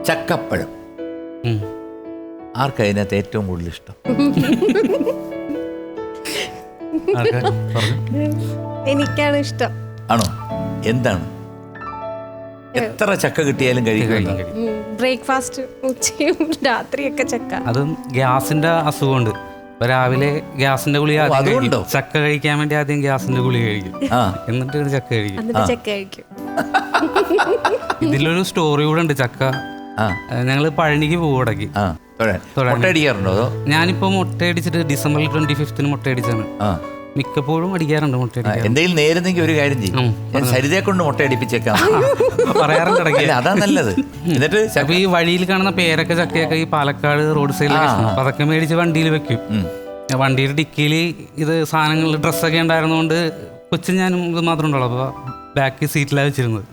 ചക്കപ്പഴം. ആർക്കും അതിനകത്ത് ഏറ്റവും കൂടുതൽ ഇഷ്ടം? എനിക്കാണ് ഇഷ്ടം. ആണോ? എന്താണ്? എത്ര ചക്ക കിട്ടിയാലും കഴിക്കും. ബ്രേക്ക്ഫാസ്റ്റ്, ഉച്ചയും രാത്രിയൊക്കെ ചക്ക. അതും ഗ്യാസിന്റെ അസുഖമുണ്ട്. രാവിലെ ഗ്യാസിന്റെ ഗുളിക ചക്ക കഴിക്കാൻ വേണ്ടി ആദ്യം ഗ്യാസിന്റെ ഗുളിക കഴിക്കും, എന്നിട്ട് ചക്ക കഴിക്കും. ഇതിലൊരു സ്റ്റോറി കൂടെ ഉണ്ട്. ചക്ക ഞങ്ങള് പഴനിക്ക് പോകും ഇടയ്ക്ക്. ഞാനിപ്പോ മുട്ടയടിച്ചിട്ട് ഡിസംബർ 25 മുട്ടയടിച്ചാണ്. മിക്കപ്പോഴും അടിക്കാറുണ്ട് മുട്ടയടിക്കാൻ. എന്തെങ്കിലും നേരുന്നെങ്കിൽ ഒരു കാര്യം ചെയ്യും, ഞാൻ സരിതയെ കൊണ്ട് മുട്ടയടിപ്പിച്ചേക്കാം പറയാറുണ്ട് ഇടയ്ക്ക്. അതാ നല്ലത്. എന്നിട്ട് അപ്പൊ ഈ വഴിയിൽ കാണുന്ന പേരൊക്കെ ചക്കയൊക്കെ ഈ പാലക്കാട് റോഡ് സൈഡിലൊക്കെ അപ്പൊ അതൊക്കെ മേടിച്ച് വണ്ടിയിൽ വെക്കും. വണ്ടിയുടെ ഡിക്കിയിൽ ഇത് സാധനങ്ങൾ ഡ്രസ്സൊക്കെ ഉണ്ടായിരുന്നതുകൊണ്ട് കൊച്ചും ഞാനും ഇത് മാത്രം ഉണ്ടല്ലോ. അപ്പൊ ബാക്ക് സീറ്റിലാണ് വെച്ചിരുന്നത്.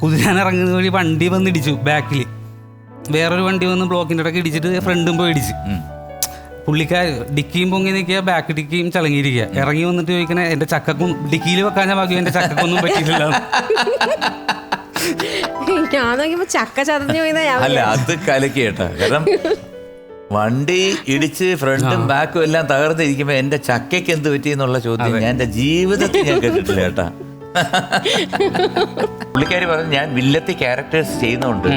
കുതിരാൻ ഇറങ്ങുന്ന വഴി വണ്ടി വന്ന് ഇടിച്ചു ബാക്കിൽ. വേറൊരു വണ്ടി വന്ന് ബ്ലോക്കിൻ്റെ ഇടയ്ക്ക് ഇടിച്ചിട്ട് ഫ്രണ്ടും പോയി ഇടിച്ച്. പുള്ളിക്കാർ ഡിക്കിയും പൊങ്ങി നിൽക്കുക, ബാക്ക് ഡിക്കിയും ചളങ്ങിയിരിക്കുക. ഇറങ്ങി വന്നിട്ട് ചോദിക്കണേ എൻ്റെ ചക്കക്കും ഡിക്കിയിൽ വെക്കാൻ ഭാഗ്യം എൻ്റെ ചക്കൊന്നും പറ്റിയിട്ടില്ല. ഞാൻ നോക്കിയപ്പോ ചക്ക ചതഞ്ഞു പോയി. അല്ല, അത് കലക്കി കേട്ടാ. കാരണം വണ്ടി ഇടിച്ച് ഫ്രണ്ടും ബാക്കും എല്ലാം തകർന്നിരിക്കുമ്പോ എന്റെ ചക്കയ്ക്ക് എന്ത് പറ്റി എന്നുള്ള ചോദ്യം ഞാൻ എന്റെ ജീവിതത്തിൽ ഞാൻ കേട്ടിട്ടില്ല കേട്ടാ. പുള്ളിക്കാരി പറഞ്ഞു, ഞാൻ വില്ലത്തി ക്യാരക്ടേഴ്സ് ചെയ്യുന്നതുകൊണ്ട്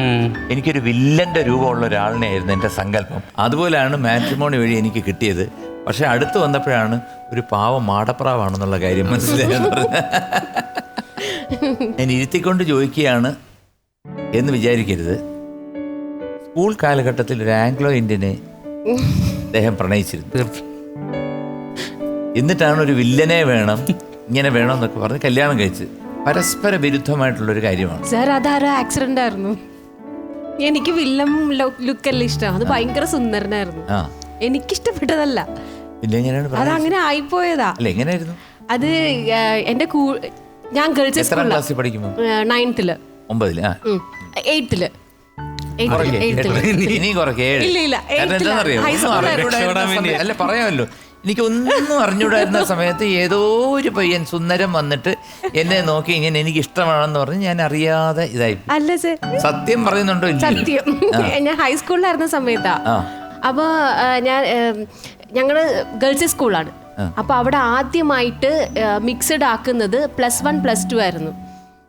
എനിക്കൊരു വില്ലന്റെ രൂപമുള്ള ഒരാളിനെ ആയിരുന്നു എന്റെ സങ്കല്പം. അതുപോലെയാണ് മാട്രിമോണി വഴി എനിക്ക് കിട്ടിയത്. പക്ഷെ അടുത്ത് വന്നപ്പോഴാണ് ഒരു പാവം മാടപ്രാവാണെന്നുള്ള കാര്യം മനസ്സിലായെന്ന് പറഞ്ഞു. ഞാൻ ഇരുത്തിക്കൊണ്ട് ചോദിക്കുകയാണ് എന്ന് വിചാരിക്കരുത്. സ്കൂൾ കാലഘട്ടത്തിൽ ഒരു ആംഗ്ലോ ഇന്ത്യനെ അദ്ദേഹം പ്രണയിച്ചിരുന്നു. എന്നിട്ടാണ് ഒരു വില്ലനെ വേണം, ഇങ്ങനെ വേണം എന്നൊക്കെ പറഞ്ഞ് കല്യാണം കഴിച്ച്. പരസ്പര വിരുദ്ധമായിട്ടുള്ളൊരു കാര്യമാണ് സാർ. അതൊരു ആക്സിഡന്റ് ആയിരുന്നു. എനിക്ക് വില്ലം ലുക്കല്ല ഇഷ്ടം. അത് ഭയങ്കര സുന്ദരനായിരുന്നു. എനിക്കിഷ്ടപ്പെട്ടതല്ല. അതങ്ങനെ ആയിപ്പോയതാ. അല്ല, എങ്ങനെയായിരുന്നു അത്? എന്റെ ഞാൻ ഗേൾസ് ക്ലാസ്സിൽ പഠിക്കുമ്പോ 9th 9 8th അല്ല പറയാമല്ലോ. എനിക്കൊന്നും അറിഞ്ഞൂടായിരുന്ന സമയത്ത് ഏതോ ഒരു പയ്യൻ സുന്ദരം വന്നിട്ട് എന്നെ നോക്കി ഇങ്ങനെ എനിക്ക് ഇഷ്ടമാണെന്ന് പറഞ്ഞ് ഞാൻ അറിയാതെ ഇതായി. അല്ല സർ, സത്യം പറയുന്നുണ്ടോ? സത്യം. ഞാൻ ഹൈസ്കൂളിലായിരുന്ന സമയത്താ. അപ്പൊ ഞങ്ങള് ഗേൾസ് സ്കൂളാണ്. അപ്പൊ അവിടെ ആദ്യമായിട്ട് മിക്സഡ് ആക്കുന്നത് +1 +2 ആയിരുന്നു.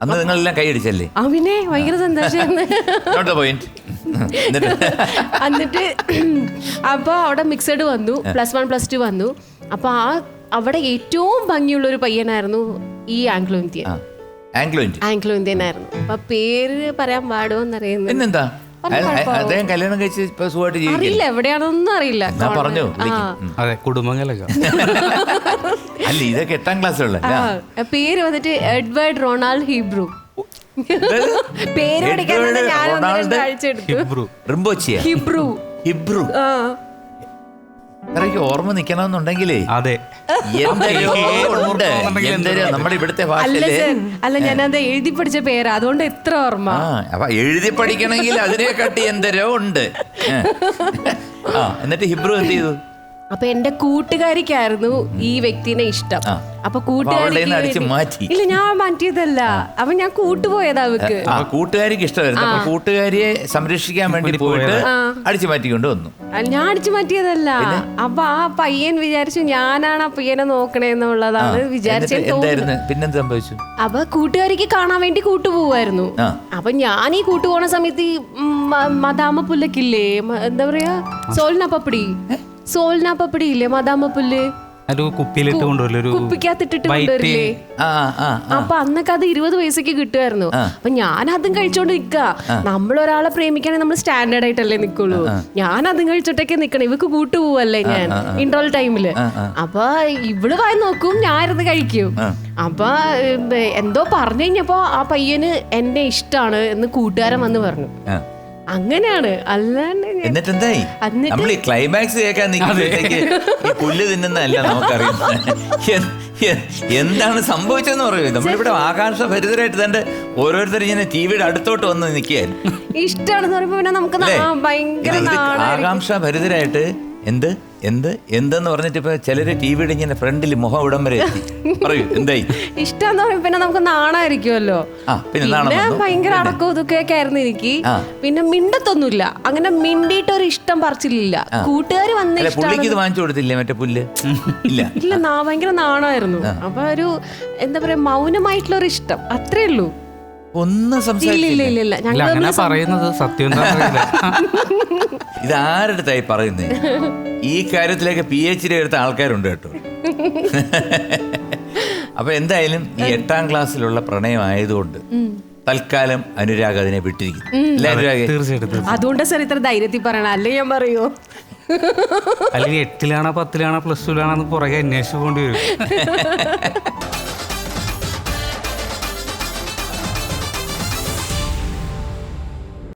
അന്ന് നിങ്ങളെല്ലാം കൈയടിച്ചല്ലേ? അവനെ ഭയങ്കര സന്തോഷമായിരുന്നു. എന്നിട്ട് അപ്പൊ അവിടെ മിക്സഡ് വന്നു, +1 +2 വന്നു. അപ്പൊ അവിടെ ഏറ്റവും ഭംഗിയുള്ള ഒരു പയ്യനായിരുന്നു ഈ ആംഗ്ലോ ഇന്ത്യൻ. ആംഗ്ലോ ഇന്ത്യൻ ആയിരുന്നു. അപ്പൊ പേര് പറയാൻ പാടുമോ എന്നറിയുന്നു. പിന്നെന്താ, അദ്ദേഹം കല്യാണം കഴിച്ച് ഇപ്പൊ സുഖമായിട്ട് അറിയില്ല, എവിടെയാണെന്നൊന്നും അറിയില്ല. പറഞ്ഞു കുടുംബങ്ങളൊക്കെ. അല്ല, ഇതൊക്കെ 8ാം ക്ലാസ്സിലുള്ള പേര് വന്നിട്ട് എഡ്വേർഡ് റൊണാൾഡ് ഹിബ്രു. പേര് പഠിക്കാൻ ഞാൻ അഴിച്ചെടുത്തു. ഹിബ്രു. അത്രയ്ക്ക് ഓർമ്മ നിക്കണമെന്നുണ്ടെങ്കിലേ അതെ നമ്മുടെ ഇവിടുത്തെ അല്ല, ഞാനത് എഴുതി പഠിച്ച പേരാ, അതുകൊണ്ട് എത്ര ഓർമ്മ. അപ്പൊ എഴുതി പഠിക്കണമെങ്കിൽ അതിനെ കാട്ടി എന്തരോ ഉണ്ട്. എന്നിട്ട് ഹിബ്രു എന്ത് ചെയ്തു? അപ്പൊ എന്റെ കൂട്ടുകാരിക്കായിരുന്നു ഈ വ്യക്തിനെ ഇഷ്ടം. അപ്പൊ കൂട്ടുകാരി മാറ്റി. ഇല്ല, ഞാൻ മാറ്റിയതല്ല. അപ്പൊ ഞാൻ കൂട്ടുപോയതാ അവക്ക്. കൂട്ടുകാരിക്ക് ഇഷ്ടമായിരുന്നു. അപ്പൊ കൂട്ടുകാരിയെ സംരക്ഷിക്കാൻ വേണ്ടി പോയിട്ട് അടിച്ചു മാറ്റിക്കൊണ്ട് വന്നു. ഞാൻ അടിച്ചു മാറ്റിയതല്ല. അപ്പൊ ആ പയ്യൻ വിചാരിച്ചു ഞാനാണ് ആ പയ്യനെ നോക്കണേന്നുള്ളതാണ് വിചാരിച്ചത്. പിന്നെന്ത് സംഭവിച്ചു? അപ്പൊ കൂട്ടുകാരിക്ക് കാണാൻ വേണ്ടി കൂട്ടുപോവായിരുന്നു. അപ്പൊ ഞാൻ ഈ കൂട്ടുപോണ സമയത്ത് ഈ മദാമ പുല്ലക്കില്ലേ, എന്താ പറയാ, സോൽന പപ്പടി ഇല്ലേ, മദാമ പുല്ല് കുപ്പിക്കകത്തിട്ടിട്ട് കൊണ്ടുവരില്ലേ. അപ്പൊ അന്നൊക്കെ അത് 20 പൈസക്ക് കിട്ടുമായിരുന്നു. അപ്പൊ ഞാൻ അതും കഴിച്ചോണ്ട് നിക്ക. നമ്മളൊരാളെ പ്രേമിക്കാണെങ്കിൽ നമ്മൾ സ്റ്റാൻഡേർഡ് ആയിട്ടല്ലേ നിക്കുള്ളൂ. ഞാൻ അതും കഴിച്ചിട്ടൊക്കെ നിക്കണം. ഇവക്ക് കൂട്ടുപോവല്ലേ ഞാൻ ഇന്റർവൽ ടൈമില്. അപ്പൊ ഇവള് വായി നോക്കും, ഞാൻ ഇരുന്ന് കഴിക്കും. അപ്പൊ എന്തോ പറഞ്ഞു കഴിഞ്ഞപ്പോ ആ പയ്യന് എന്നെ ഇഷ്ടാണ് എന്ന് കൂട്ടുകാരൻ വന്ന് പറഞ്ഞു. അങ്ങനെയാണ്. അല്ലാണ്ട് എന്നിട്ട് എന്തായി? നമ്മൾ ഈ ക്ലൈമാക്സ് കേൾക്കാൻ നിൽക്കുമ്പോഴത്തേക്ക് ഈ പുല്ല് തിന്നുന്നതല്ല നമുക്കറിയുന്നത്. എന്താണ് സംഭവിച്ചതെന്ന് പറയുന്നത്. നമ്മളിവിടെ ആകാംക്ഷഭരിതരായിട്ട് തന്നെ ഓരോരുത്തരും ഇങ്ങനെ ടിവിയുടെ അടുത്തോട്ട് വന്ന് നിൽക്കുകയായിരുന്നു. ഇഷ്ടമാണെന്ന് പറയുമ്പോ നമുക്ക് ഭയങ്കര ആകാംക്ഷഭരിതരായിട്ട് എന്തെന്ന് പറഞ്ഞിട്ട് ഇപ്പൊ ചിലര് ടിവിയുടെ ഇങ്ങനെ ഫ്രണ്ടിൽ മുഖം ഇടം വരെ എത്തി. പറയൂ എന്തായി? ഇഷ്ടം പറയുമ്പോ പിന്നെ നമുക്ക് നാണായിരിക്കുമല്ലോ. പിന്നെ നാണം വന്നു. ഭയങ്കര അടക്കവും ഇതൊക്കെ ആയിരുന്നു എനിക്ക്. പിന്നെ മിണ്ടത്തൊന്നുമില്ല, അങ്ങനെ മിണ്ടിയിട്ട് ഒരു ഇഷ്ടം പറിച്ചില്ല. കൂട്ടുകാർ വന്ന് അല്ല, പുള്ളിക്ക് ഇത് വാങ്ങിച്ചു കൊടുത്തില്ലേ മറ്റേ പുല്ല്? ഇല്ല ഇല്ല, ഭയങ്കര നാണമായിരുന്നു. അപ്പൊ ഒരു എന്താ പറയാ, മൗനമായിട്ടുള്ള ഒരു ഇഷ്ടം, അത്രേ ഉള്ളൂ. ഒന്നും സംസാരിച്ചില്ല. ഇല്ല അങ്ങനെ പറയുന്നത് സത്യം എന്താ അറിയില്ല. ഇതാരടുത്തായി പറയുന്നത്? ഈ കാര്യത്തിലേക്ക് PhD എടുത്ത ആൾക്കാരുണ്ട് കേട്ടോ. അപ്പൊ എന്തായാലും ഈ 8ാം ക്ലാസ്സിലുള്ള പ്രണയം ആയതുകൊണ്ട് തൽക്കാലം അനുരാഗ് അതിനെ വിട്ടിരിക്കുന്നു. തീർച്ചയായിട്ടും. അതുകൊണ്ട് സാർ ഇത്ര ധൈര്യത്തിൽ പറയണം, അല്ലേ ഞാൻ പറയൂ. അല്ലെങ്കിൽ 8ലാണോ 10ലാണോ +2ലാണോ പുറകെ അന്വേഷിച്ചു പോകേണ്ടി വരും.